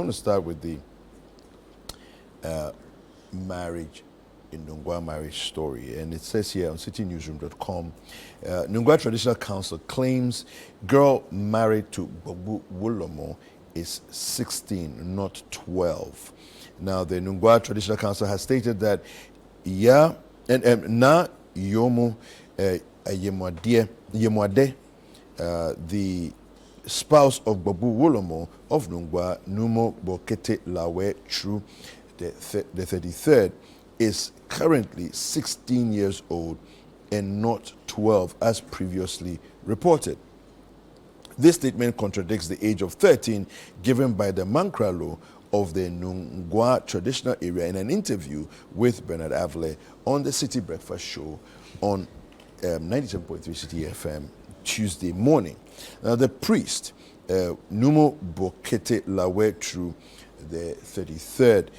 want to start with the marriage in Nungwa marriage story. And it says here on citinewsroom.com, Nungwa Traditional Council claims girl married to Bobu Wulomo is 16, not 12. Now, the Nungwa Traditional Council has stated that, na yomo yemwade, the spouse of Bobu Wulomo of Nungwa, Numo Bokete Lawe True, the 33rd, is currently 16 years old and not 12 as previously reported. This statement contradicts the age of 13 given by the Mankra law of the Nungwa traditional area in an interview with Bernard Avle on the Citi Breakfast Show on 97.3 Citi FM Tuesday morning. Now, the priest, Numo Bokete Lawe True, the 33rd,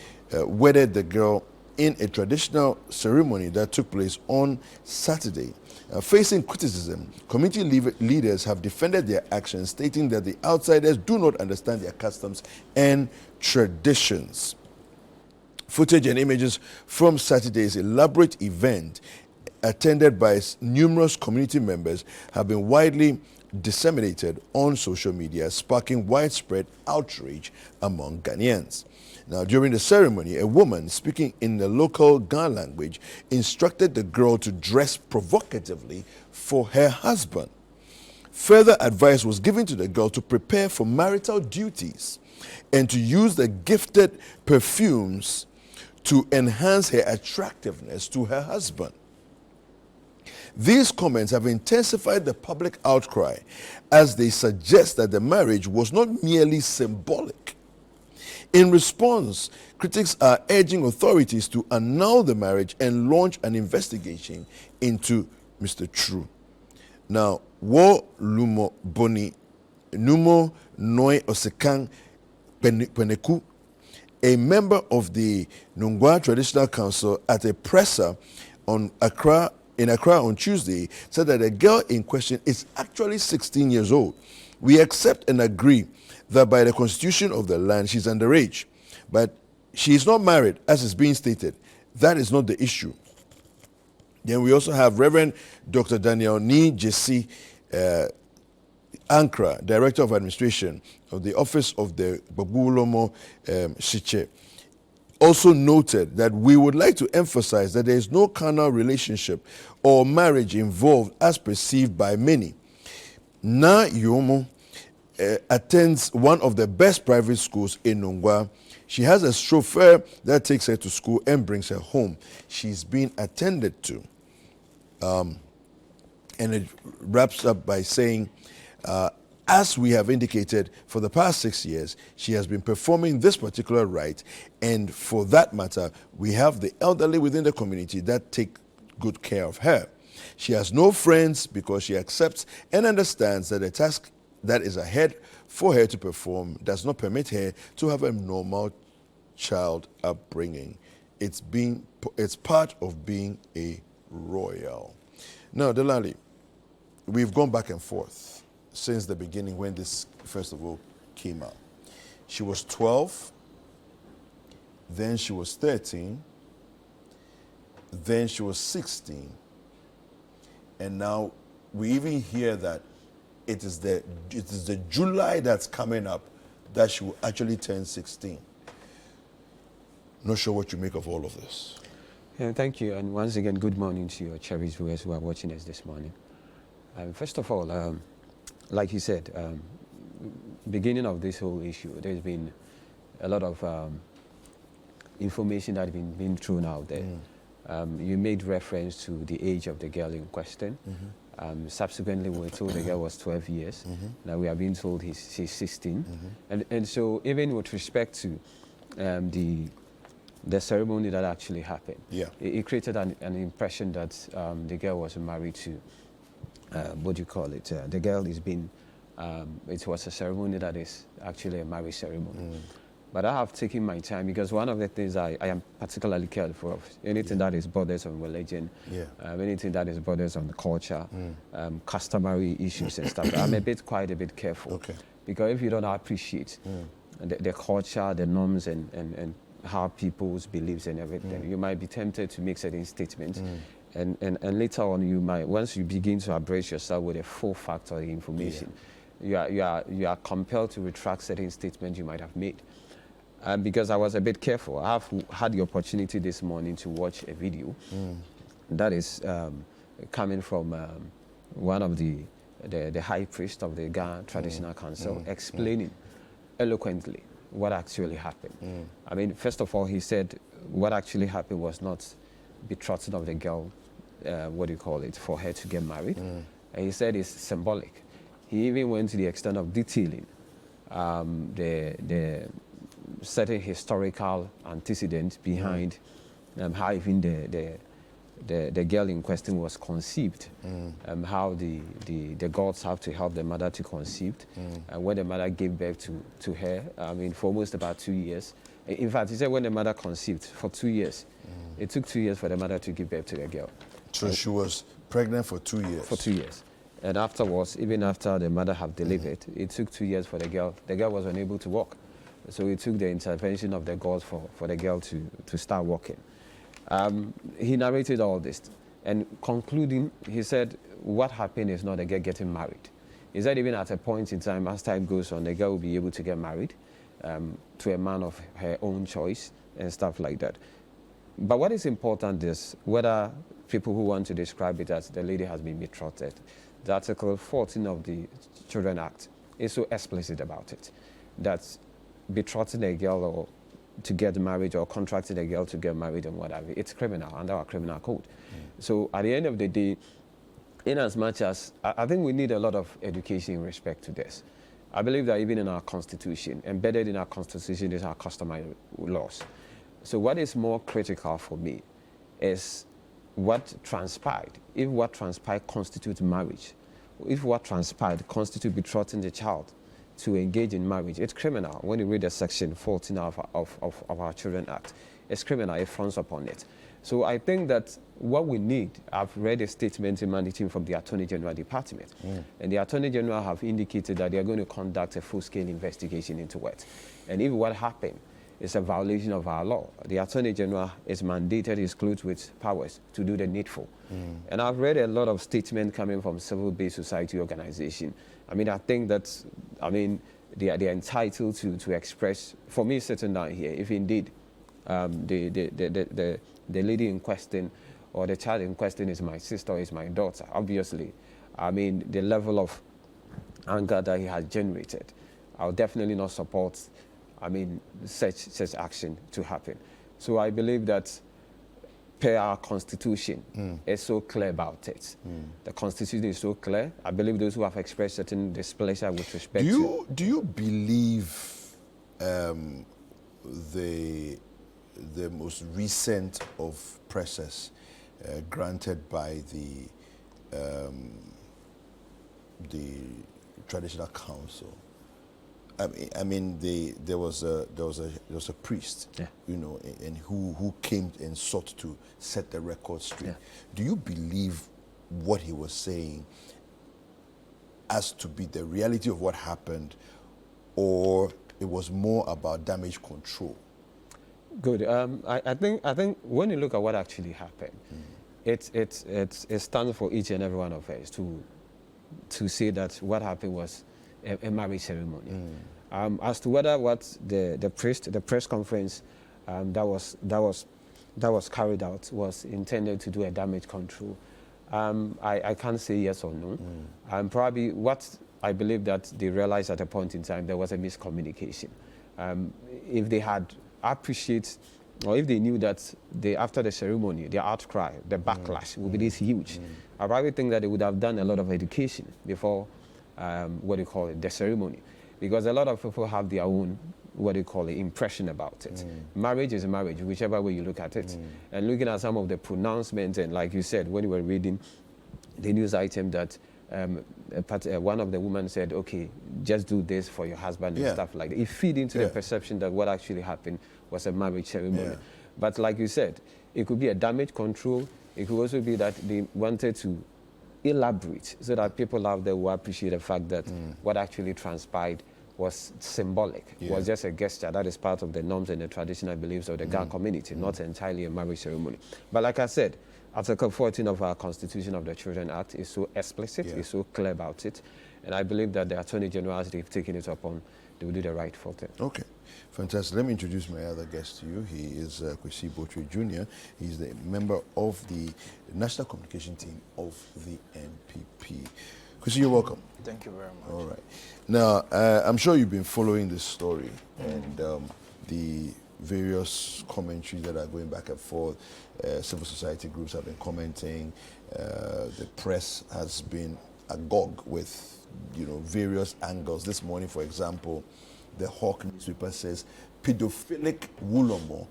wedded the girl in a traditional ceremony that took place on Saturday. Facing criticism, community leaders have defended their actions, stating that the outsiders do not understand their customs and traditions. Footage and images from Saturday's elaborate event, attended by numerous community members, have been widely disseminated on social media, sparking widespread outrage among Ghanaians. Now, during the ceremony, a woman speaking in the local Ga language instructed the girl to dress provocatively for her husband. Further advice was given to the girl to prepare for marital duties and to use the gifted perfumes to enhance her attractiveness to her husband. These comments have intensified the public outcry as they suggest that the marriage was not merely symbolic. In response, critics are urging authorities to annul the marriage and launch an investigation into Mr. True. Now, Wo Lumo Boni Numo Noi Osekang Peneku, a member of the Nungwa Traditional Council at a presser in Accra on Tuesday, said that the girl in question is actually 16 years old. We accept and agree that by the constitution of the land, she's underage. But she is not married, as is being stated. That is not the issue. Then we also have Reverend Dr. Daniel Ni Jesse Ankra, Director of Administration of the Office of the Babulomo Shiche, also noted that we would like to emphasize that there is no carnal relationship or marriage involved as perceived by many. Na Yomo attends one of the best private schools in Nungwa. She has a chauffeur that takes her to school and brings her home. She's being attended to. And it wraps up by saying, as we have indicated, for the past 6 years, she has been performing this particular rite. And for that matter, we have the elderly within the community that take good care of her. She has no friends because she accepts and understands that the task that is ahead for her to perform does not permit her to have a normal child upbringing. It's part of being a royal. Now, Delali, we've gone back and forth since the beginning when this, first of all, came out. She was 12, then she was 13, then she was 16, and now we even hear that it is the July that's coming up that she will actually turn 16. Not sure what you make of all of this. Yeah, thank you, and once again, good morning to your cherished viewers who are watching us this morning. First of all, like you said, beginning of this whole issue, there's been a lot of information that has been thrown out there. You made reference to the age of the girl in question. Subsequently, we were told the girl was 12 years. Now we are being told she's 16. And so even with respect to the ceremony that actually happened, it created an impression that the girl was married to, what do you call it? The girl is being, it was a ceremony that is actually a marriage ceremony. But I have taken my time because one of the things I am particularly careful of, anything that is borders on religion, anything that is borders on the culture, customary issues and stuff, I'm quite a bit careful. Because if you don't appreciate the culture, the norms, and how people's beliefs and everything. You might be tempted to make certain statements, and later on you might, once you begin to embrace yourself with a full factor of information, you are compelled to retract certain statements you might have made. Because I was a bit careful, I have had the opportunity this morning to watch a video that is coming from one of the high priest of the Ghana Traditional Council, explaining eloquently what actually happened. I mean, first of all, he said what actually happened was not betrothing of the girl, for her to get married. And he said it's symbolic. He even went to the extent of detailing the certain historical antecedents behind how even the girl in question was conceived, how the gods have to help the mother to conceive, and when the mother gave birth to her, I mean, for almost about 2 years. In fact, he said when the mother conceived for 2 years, it took 2 years for the mother to give birth to the girl. So she was pregnant for 2 years? For 2 years. And afterwards, even after the mother had delivered, it took 2 years for the girl. The girl was unable to walk. So it took the intervention of the gods for the girl to start walking. He narrated all this, and concluding, he said, what happened is not the girl getting married. He said even at a point in time, as time goes on, the girl will be able to get married to a man of her own choice and stuff like that. But what is important is whether people who want to describe it as the lady has been betrothed, the Article 14 of the Children Act is so explicit about it, that betrothing a girl or to get married or contracting a girl to get married and whatever, it's criminal under our criminal code. So at the end of the day, in as much as I think we need a lot of education in respect to this. I believe that even in our constitution, embedded in our constitution is our customary laws. So what is more critical for me is what transpired. If what transpired constitutes marriage, if what transpired constitutes betrothing the child to engage in marriage, it's criminal. When you read the section 14 of our Children Act, it's criminal, it fronts upon it. So I think that what we need, I've read a statement emanating from the Attorney General Department, and the Attorney General have indicated that they are going to conduct a full-scale investigation into it. And if what happened is a violation of our law, the Attorney General is mandated, is clothed with powers to do the needful. And I've read a lot of statements coming from civil-based society organizations. I mean, I think that, I mean, they are entitled to express, for me sitting down here, if indeed the lady in question or the child in question is my sister or is my daughter, obviously, I mean, the level of anger that he has generated, I'll definitely not support, I mean, such action to happen. So I believe that per our constitution is so clear about it. The constitution is so clear. I believe those who have expressed certain displeasure with respect to... Do you believe the most recent of process granted by the Traditional Council? I mean, there was a priest, you know, and who came and sought to set the record straight. Do you believe what he was saying as to be the reality of what happened, or it was more about damage control? Good. I think when you look at what actually happened, it stands for each and every one of us to say that what happened was a marriage ceremony. As to whether what the press conference that was carried out was intended to do a damage control, I can't say yes or no. Probably what I believe that they realized at a point in time there was a miscommunication. If they had appreciated, or if they knew that after the ceremony, the outcry, the backlash would be this huge, I probably think that they would have done a lot of education before the ceremony, because a lot of people have their own impression about it. Marriage is a marriage, whichever way you look at it. And looking at some of the pronouncements, and like you said, when you were reading the news item that one of the women said, okay, just do this for your husband and stuff like that. It feeds into the perception that what actually happened was a marriage ceremony. But like you said, it could be a damage control. It could also be that they wanted to elaborate so that people out there will appreciate the fact that what actually transpired was symbolic, was just a gesture that is part of the norms and the traditional beliefs of the Ga community, not entirely a marriage ceremony. But like I said, Article 14 of our Constitution of the Children Act is so explicit, is so clear about it, and I believe that the Attorney General, as they've taken it upon, they will do the right thing. Okay, fantastic. Let me introduce my other guest to you. He is Kwesi Botwe Jr. He's the member of the National Communication Team of the NPP. Kwesi, you're welcome. Thank you very much. All right. Now, I'm sure you've been following this story and the various commentaries that are going back and forth. Civil society groups have been commenting. The press has been agog with, various angles. This morning, for example, the Hawk newspaper says, pedophilic Wulomo,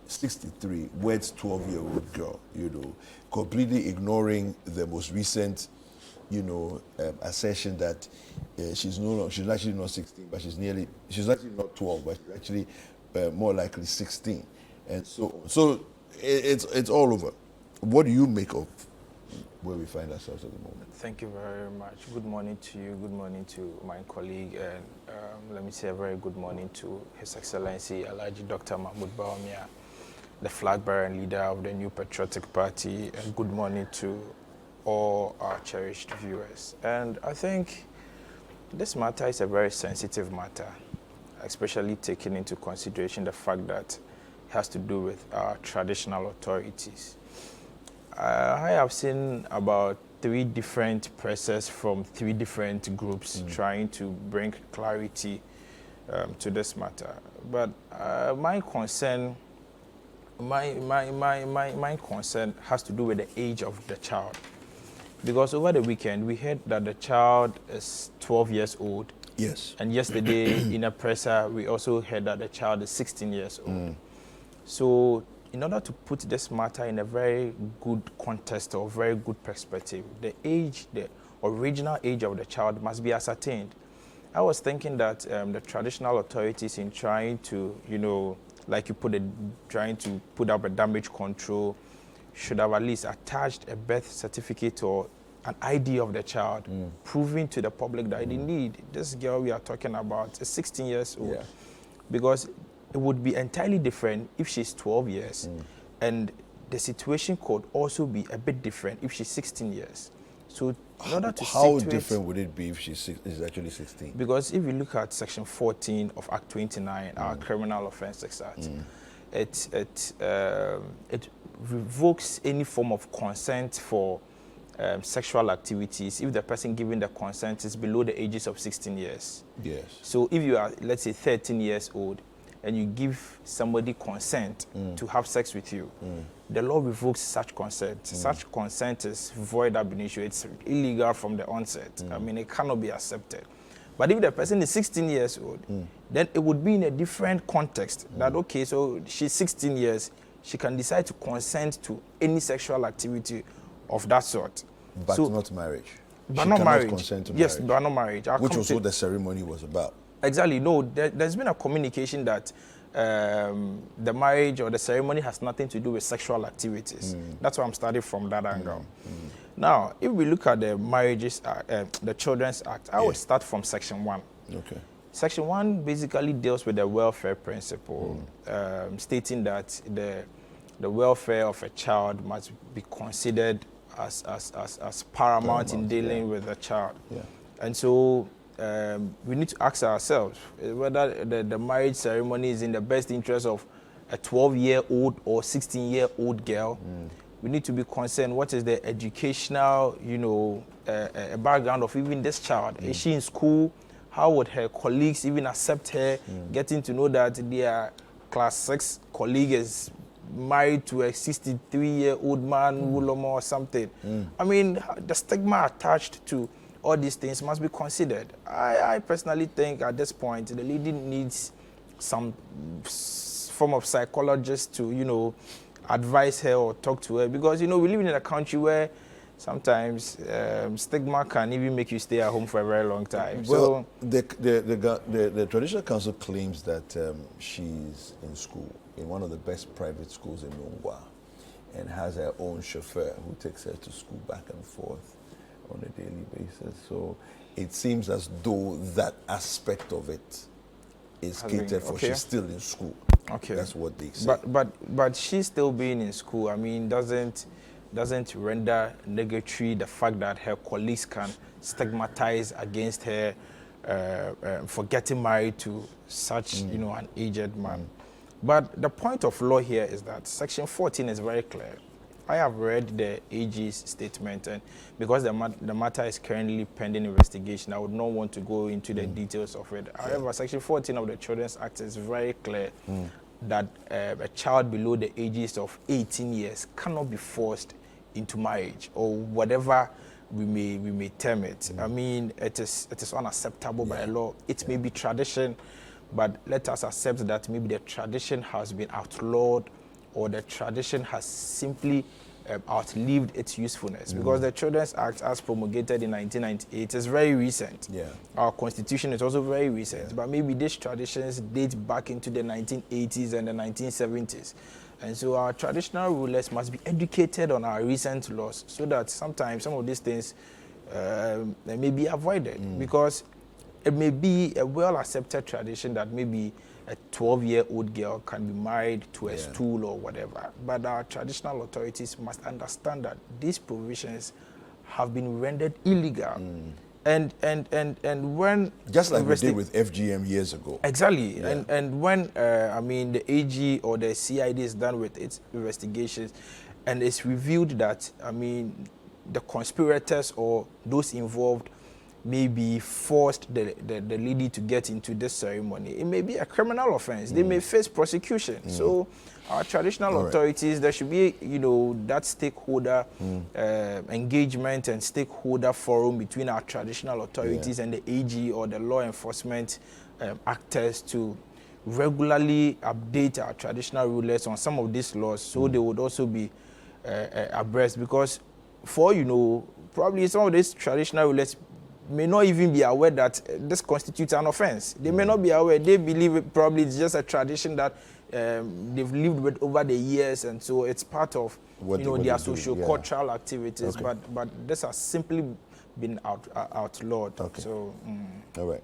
63, weds 12-year-old girl, completely ignoring the most recent, assertion that she's actually not 16, but she's actually not 12, but she's actually more likely 16. And so it's all over. What do you make of where we find ourselves at the moment? Thank you very much. Good morning to you. Good morning to my colleague. And let me say a very good morning to His Excellency Alhaji Dr. Mahmoud Bawumia, the flag bearer and leader of the New Patriotic Party. And good morning to all our cherished viewers. And I think this matter is a very sensitive matter, especially taking into consideration the fact that it has to do with our traditional authorities. I have seen about 3 different presses from 3 different groups trying to bring clarity to this matter. But my concern has to do with the age of the child. Because over the weekend, we heard that the child is 12 years old. Yes. And yesterday, in a presser, we also heard that the child is 16 years old. So, in order to put this matter in a very good context or very good perspective, the original age of the child must be ascertained. I was thinking that the traditional authorities, in trying to, trying to put up a damage control, should have at least attached a birth certificate or an ID of the child, proving to the public that indeed this girl we are talking about is 16 years old. Yeah. Because it would be entirely different if she's 12 years, and the situation could also be a bit different if she's 16 years. So in order to how different would it be if she's actually 16? Because if you look at Section 14 of Act 29, our Criminal Offences Act, it revokes any form of consent for sexual activities if the person giving the consent is below the ages of 16 years. Yes. So if you are, let's say, 13 years old, and you give somebody consent to have sex with you, the law revokes such consent. Such consent is void ab initio. It's illegal from the onset. I mean, it cannot be accepted. But if the person is 16 years old, then it would be in a different context. That, okay, so she's 16 years, she can decide to consent to any sexual activity of that sort. But not marriage. But she not cannot marriage. consent to yes, marriage. but not marriage. Which was what the ceremony was about. Exactly. No, there's been a communication that the marriage or the ceremony has nothing to do with sexual activities. That's why I'm starting from that angle. Now, if we look at the Marriages Act, the Children's Act, I would start from Section 1. Okay. Section 1 basically deals with the welfare principle, stating that the welfare of a child must be considered as paramount in dealing with the child. Yeah. And so we need to ask ourselves whether the marriage ceremony is in the best interest of a 12-year-old or 16-year-old girl. We need to be concerned what is the educational, background of even this child. Is she in school? How would her colleagues even accept her? Getting to know that their class 6 colleague is married to a 63-year-old man, Wulomo or something. I mean, the stigma attached to all these things must be considered. I personally think at this point, the lady needs some form of psychologist to, advise her or talk to her. Because, we live in a country where sometimes stigma can even make you stay at home for a very long time. Well, so the Traditional Council claims that she's in school, in one of the best private schools in Nungwa, and has her own chauffeur who takes her to school back and forth. on a daily basis. So it seems as though that aspect of it is catered for. She's still in school. Okay. That's what they say. But she's still being in school. I mean, doesn't render negatory the fact that her colleagues can stigmatize against her for getting married to such, an aged man. But the point of law here is that Section 14 is very clear. I have read the AG's statement, and because the matter is currently pending investigation, I would not want to go into the details of it. However, Section 14 of the Children's Act is very clear that a child below the ages of 18 years cannot be forced into marriage or whatever we may term it. I mean, it is unacceptable by law. It may be tradition, but let us accept that maybe the tradition has been outlawed or the tradition has simply outlived its usefulness, because the Children's Act, as promulgated in 1998, is very recent. Our constitution is also very recent, but maybe these traditions date back into the 1980s and the 1970s. And so our traditional rulers must be educated on our recent laws so that sometimes some of these things may be avoided, because it may be a well-accepted tradition that maybe a 12-year-old girl can be married to a stool or whatever. But our traditional authorities must understand that these provisions have been rendered illegal. And when... Just like we did with FGM years ago. Exactly. And when, the AG or the CID is done with its investigations, and it's revealed that, the conspirators or those involved maybe forced the lady to get into this ceremony, it may be a criminal offense. They may face prosecution. So our traditional authorities, there should be, that stakeholder engagement and stakeholder forum between our traditional authorities and the AG or the law enforcement actors to regularly update our traditional rulers on some of these laws, so they would also be abreast. Because probably some of these traditional rulers may not even be aware that this constitutes an offense. They may not be aware. They believe it probably it's just a tradition that they've lived with over the years, and so it's part of their socio-cultural activities. But this has simply been outlawed. Okay. So, all right.